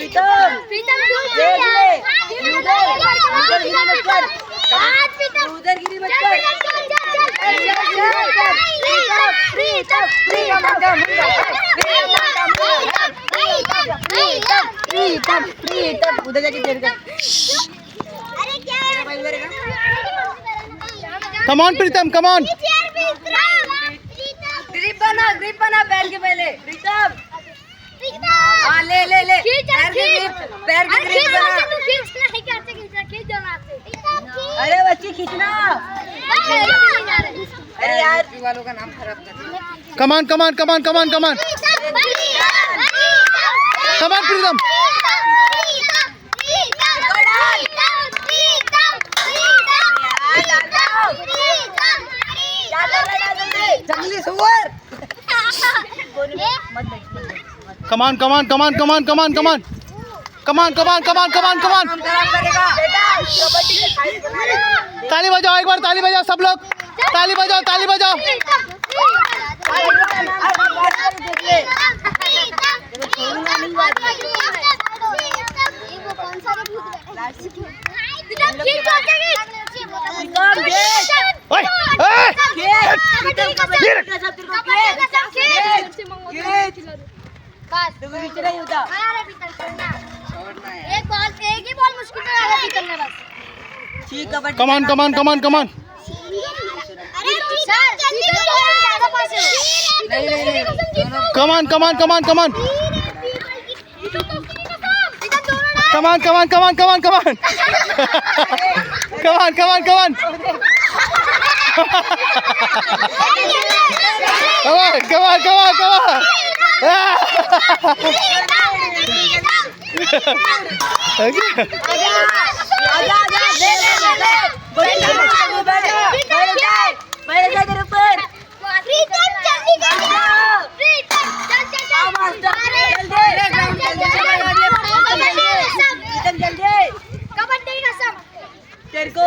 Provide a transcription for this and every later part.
प्रीतम देख ले उधर गिरी मत कर उधर गिरी मत कर प्रीतम उधर जाके चेयर कर। अरे क्या कम on Pritam come on. Grip बना पैर के पहले प्रीतम। हाँ ले ले ले पैर की ग्रिप बना। अरे बच्ची खींचना। अरे यार वालों का नाम खराब कर। Come on come on come on come on come on come on Pritam. जंगली सुअर। Come on come on come on come on come on come on come on come on come on come on come on. ताली बजाओ एक बार ताली बजाओ सब लोग ताली बजाओ ताली बजाओ। कम on come on come on come on. Come on come on come on come on come on come on come on come on come on come on come on come on come on, come on, come on.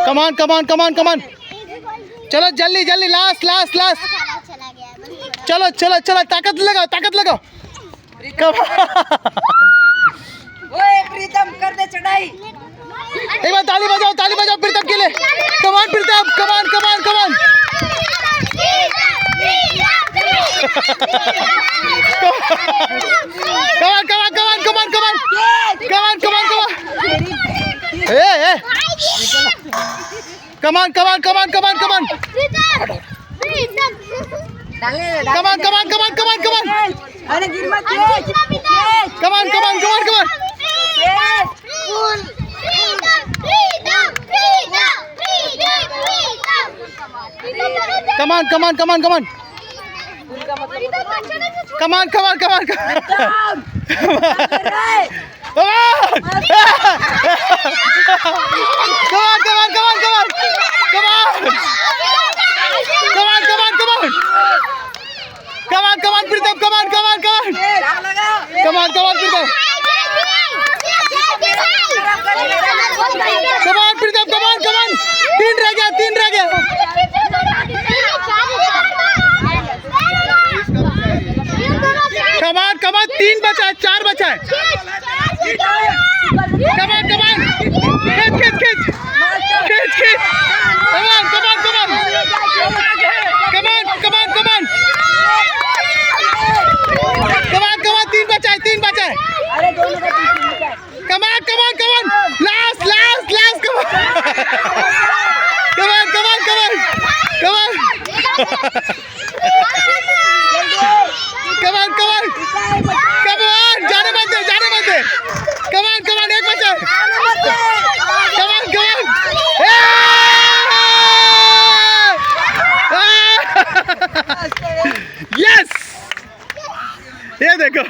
Come on, come on, come on, come on. चलो जल्दी जल्दी last last last. चलो चलो चलो ताकत लगाओ ओए प्रीतम कर दे चढ़ाई। एक बार ताली बजाओ प्रीतम के लिए। कम on Pritam come on come on come on come on come on come on come on come on come on come on come on come on come on come on come on come on come on come on come on come on अरे गिर मत come on come on come on come on come on come on come on come on come on come on come on come on Pritam come on come on come on come on come on Pritam come on Pritam come on come on तीन रह गया come on come on तीन बचा है 4 बचा है come on come on खींच come on come on come on come on come on come on तीन बचा है अरे दोनों का तीन बचा है। come on last come on come on जाने मत दे come on एक बचा है come on yes ये देखो